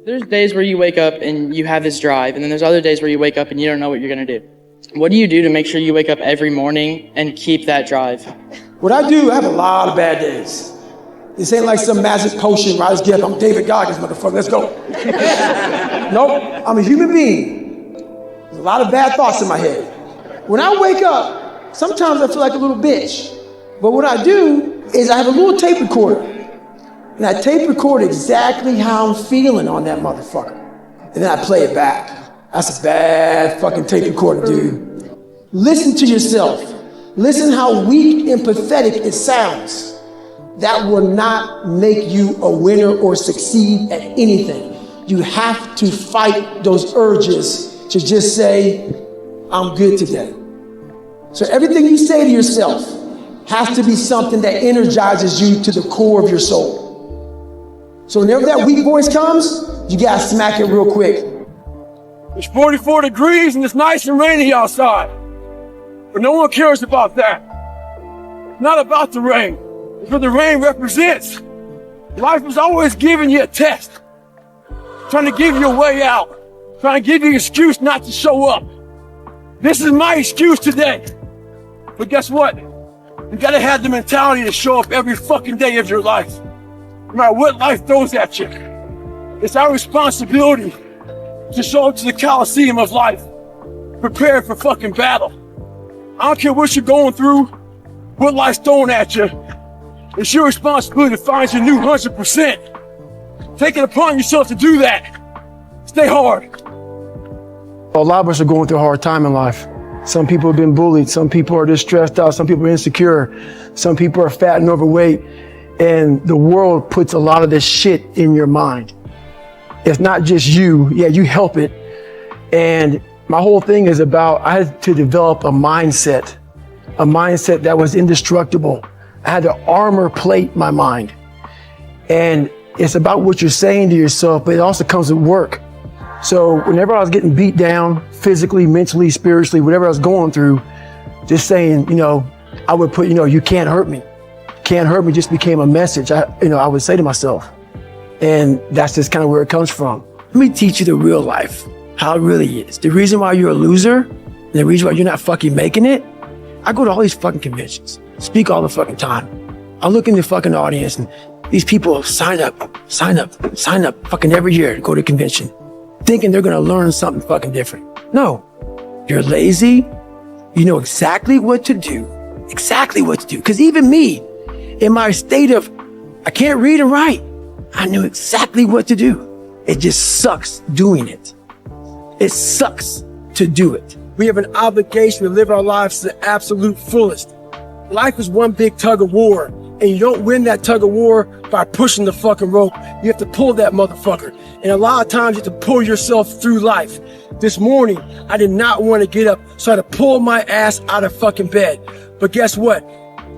There's days where you wake up and you have this drive, and then there's other days where you wake up and you don't know what you're going to do. What do you do to make sure you wake up every morning and keep that drive? What I do, I have a lot of bad days. This ain't like some magic potion where I just get up, I'm David Goggins, motherfucker, let's go. Nope, I'm a human being. There's a lot of bad thoughts in my head. When I wake up, sometimes I feel like a little bitch. But what I do is I have a little tape recorder. And I tape record exactly how I'm feeling on that motherfucker. And then I play it back. That's a bad fucking tape recorder, dude. Listen to yourself. Listen how weak and pathetic it sounds. That will not make you a winner or succeed at anything. You have to fight those urges to just say, I'm good today. So everything you say to yourself has to be something that energizes you to the core of your soul. So whenever that weak voice comes, you gotta smack it real quick. It's 44 degrees and it's nice and rainy outside. But no one cares about that. It's not about the rain. It's what the rain represents. Life is always giving you a test. Trying to give you a way out. Trying to give you an excuse not to show up. This is my excuse today. But guess what? You gotta have the mentality to show up every fucking day of your life. No matter what life throws at you. It's our responsibility to show up to the Coliseum of life, prepared for fucking battle. I don't care what you're going through, what life's throwing at you. It's your responsibility to find your new 100%. Take it upon yourself to do that. Stay hard. A lot of us are going through a hard time in life. Some people have been bullied. Some people are just stressed out. Some people are insecure. Some people are fat and overweight. And the world puts a lot of this shit in your mind. It's not just you. Yeah, you help it. And my whole thing is about, I had to develop a mindset that was indestructible. I had to armor plate my mind. And it's about what you're saying to yourself, but it also comes with work. So whenever I was getting beat down, physically, mentally, spiritually, whatever I was going through, just saying, I would put, you can't hurt me. Can't hurt me just became a message I would say to myself. And that's just kind of where it comes from. Let me teach you the real life, how it really is. The reason why you're a loser, and the reason why you're not fucking making it, I go to all these fucking conventions, speak all the fucking time. I look in the fucking audience and these people sign up fucking every year to go to a convention, thinking they're gonna learn something fucking different. No, you're lazy. You know exactly what to do. Because even me, in my state of, I can't read and write, I knew exactly what to do. It just sucks doing it. It sucks to do it. We have an obligation to live our lives to the absolute fullest. Life is one big tug of war, and you don't win that tug of war by pushing the fucking rope. You have to pull that motherfucker. And a lot of times you have to pull yourself through life. This morning, I did not want to get up, so I had to pull my ass out of fucking bed. But guess what?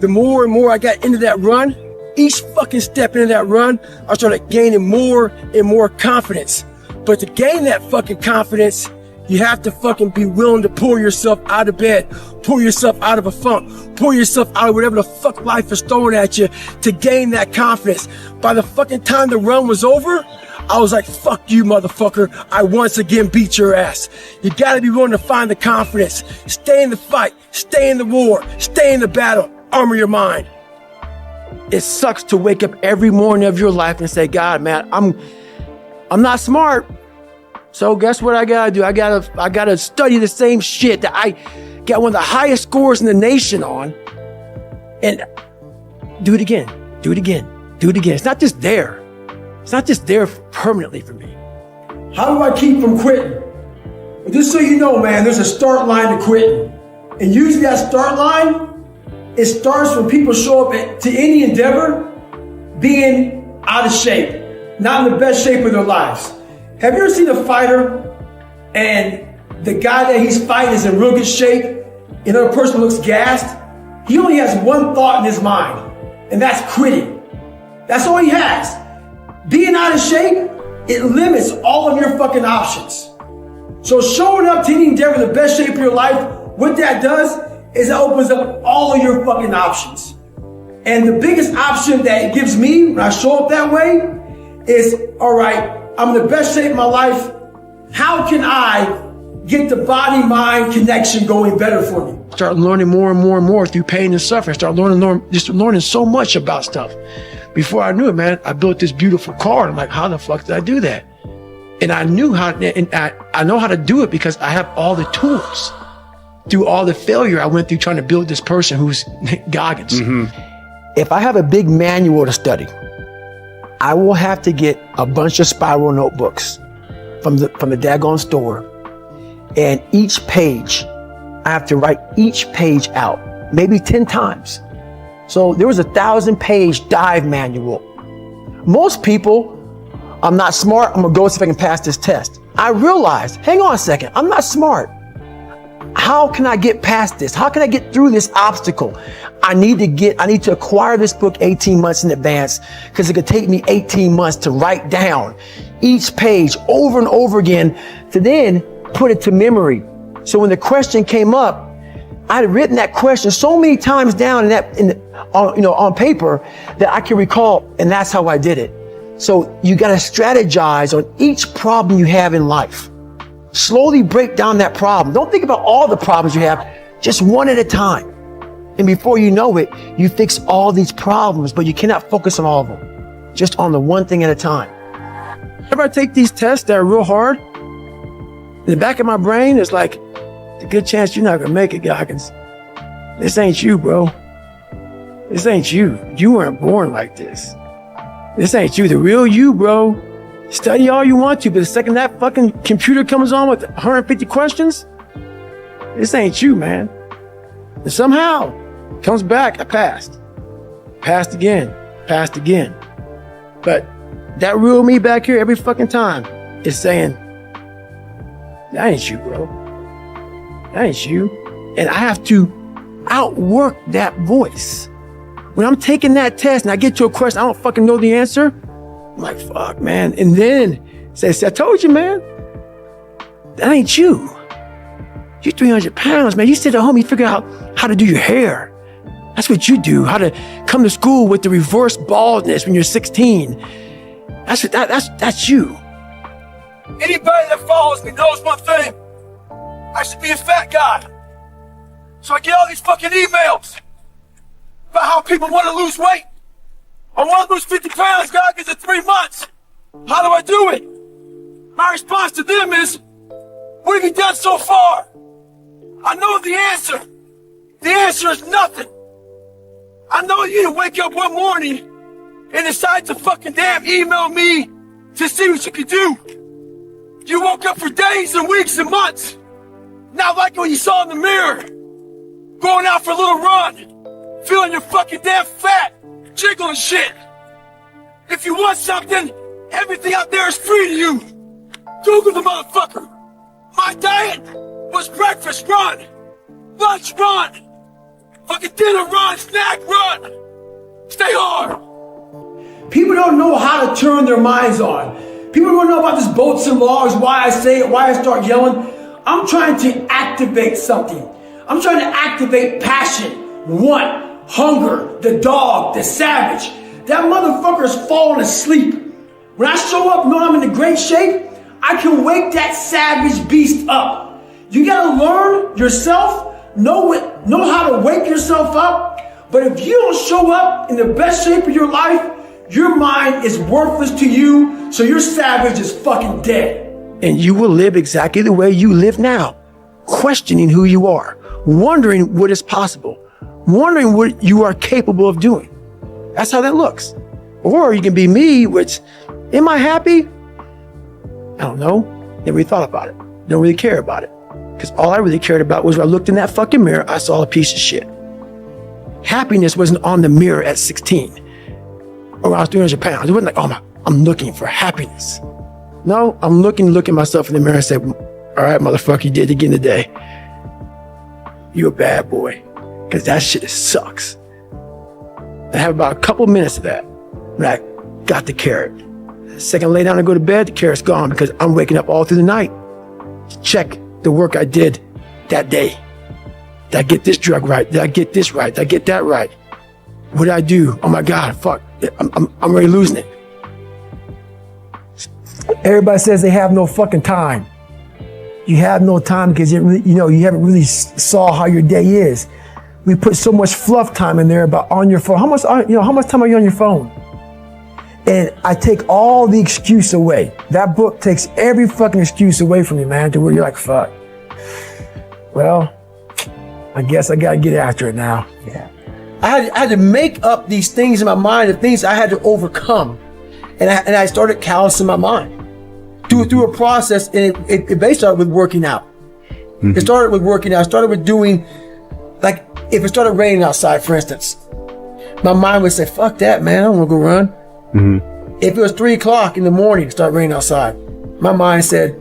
The more and more I got into that run, each fucking step into that run, I started gaining more and more confidence. But to gain that fucking confidence, you have to fucking be willing to pull yourself out of bed, pull yourself out of a funk, pull yourself out of whatever the fuck life is throwing at you to gain that confidence. By the fucking time the run was over, I was like, fuck you, motherfucker. I once again beat your ass. You gotta be willing to find the confidence. Stay in the fight, stay in the war, stay in the battle, armor your mind. It sucks to wake up every morning of your life and say, God, man, I'm not smart. So guess what I gotta do? I gotta study the same shit that I got one of the highest scores in the nation on, and do it again. It's not just there. It's not just there permanently for me. How do I keep from quitting? Well, just so you know, man, there's a start line to quitting. And usually that start line, it starts when people show up to any endeavor being out of shape, not in the best shape of their lives. Have you ever seen a fighter and the guy that he's fighting is in real good shape, another person looks gassed? He only has one thought in his mind, and that's quitting. That's all he has. Being out of shape, it limits all of your fucking options. So showing up to any endeavor in the best shape of your life, what that does is it opens up all of your fucking options. And the biggest option that it gives me when I show up that way is, all right, I'm in the best shape of my life. How can I get the body-mind connection going better for me? Start learning more and more and more through pain and suffering. Start learning so much about stuff. Before I knew it, man, I built this beautiful car. And I'm like, how the fuck did I do that? And I knew how, and I know how to do it because I have all the tools. Through all the failure I went through trying to build this person who's Goggins. If I have a big manual to study, I will have to get a bunch of spiral notebooks from the daggone store. And each page, I have to write each page out, maybe 10 times. So there was a 1,000-page dive manual. Most people, I'm not smart, I'm gonna go see if I can pass this test. I realized, hang on a second, I'm not smart. How can I get past this? How can I get through this obstacle? I need to acquire this book 18 months in advance because it could take me 18 months to write down each page over and over again to then put it to memory. So when the question came up, I had written that question so many times down on paper that I can recall, and that's how I did it. So you got to strategize on each problem you have in life. Slowly break down that problem. Don't think about all the problems you have, just one at a time. And before you know it, you fix all these problems, but you cannot focus on all of them. Just on the one thing at a time. Whenever I take these tests that are real hard, in the back of my brain, it's like, there's a good chance you're not gonna make it, Goggins. This ain't you, bro. This ain't you. You weren't born like this. This ain't you, the real you, bro. Study all you want to, but the second that fucking computer comes on with 150 questions, this ain't you, man. And somehow, comes back, I passed. Passed again. But that real me back here every fucking time is saying, that ain't you, bro. That ain't you. And I have to outwork that voice. When I'm taking that test and I get to a question I don't fucking know the answer, I'm like, fuck, man. And then says, I told you, man, that ain't you. You're 300 pounds, man. You sit at home, you figure out how to do your hair. That's what you do. How to come to school with the reverse baldness when you're 16. That's you. Anybody that follows me knows one thing. I should be a fat guy. So I get all these fucking emails about how people want to lose weight. I want to lose 50 pounds, Goggins, in 3 months. How do I do it? My response to them is, what have you done so far? I know the answer. The answer is nothing. I know you didn't wake up one morning and decide to fucking damn email me to see what you could do. You woke up for days and weeks and months. Not like what you saw in the mirror. Going out for a little run. Feeling your fucking damn fat. Jiggling shit. If you want something, everything out there is free to you. Google the motherfucker. My diet was breakfast run, lunch run, fucking dinner run, snack run. Stay hard. People don't know how to turn their minds on. People don't know about this boats and logs, why I say it, why I start yelling. I'm trying to activate something. I'm trying to activate passion, want, hunger, the dog, the savage. That motherfucker is falling asleep. When I show up knowing I'm in great shape, I can wake that savage beast up. You gotta learn yourself, know how to wake yourself up. But if you don't show up in the best shape of your life, your mind is worthless to you, so your savage is fucking dead. And you will live exactly the way you live now, questioning who you are, wondering what is possible, wondering what you are capable of doing. That's how that looks. Or you can be me, which, am I happy? I don't know. Never really thought about it. Don't really care about it. Because all I really cared about was when I looked in that fucking mirror, I saw a piece of shit. Happiness wasn't on the mirror at 16. Or when I was 300 pounds. It wasn't like, oh, I'm looking for happiness. No, I'm looking at myself in the mirror and say, all right, motherfucker, you did it again today. You're a bad boy. Because that shit sucks. I have about a couple minutes of that when I got the carrot. The second I lay down and go to bed, the carrot's gone because I'm waking up all through the night to check the work I did that day. Did I get this drug right? Did I get this right? Did I get that right? What did I do? Oh my God, fuck. I'm already losing it. Everybody says they have no fucking time. You have no time because you haven't really saw how your day is. We put so much fluff time in there about on your phone. How much time are you on your phone? And I take all the excuse away. That book takes every fucking excuse away from you, man, to where you're like, fuck. Well, I guess I gotta get after it now. Yeah. I had to make up these things in my mind, the things I had to overcome. And I started callousing my mind through a process, and it basically started with working out. Mm-hmm. It started with working out. It started with doing, like, if it started raining outside, for instance, my mind would say, fuck that, man, I don't want to go run. Mm-hmm. If it was 3 o'clock in the morning, it started raining outside, my mind said,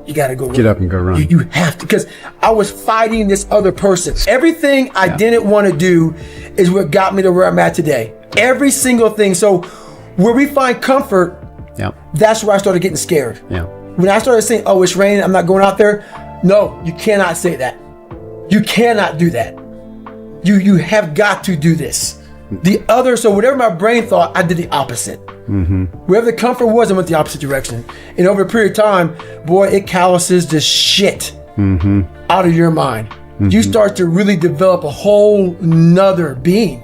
you got to go run. Get up and go run. You have to, because I was fighting this other person. Everything I didn't want to do is what got me to where I'm at today. Every single thing. So where we find comfort, that's where I started getting scared. Yeah. When I started saying, oh, it's raining, I'm not going out there. No, you cannot say that. You cannot do that. You have got to do this. So whatever my brain thought, I did the opposite. Mm-hmm. Wherever the comfort was, I went the opposite direction. And over a period of time, boy, it calluses the shit out of your mind. Mm-hmm. You start to really develop a whole nother being.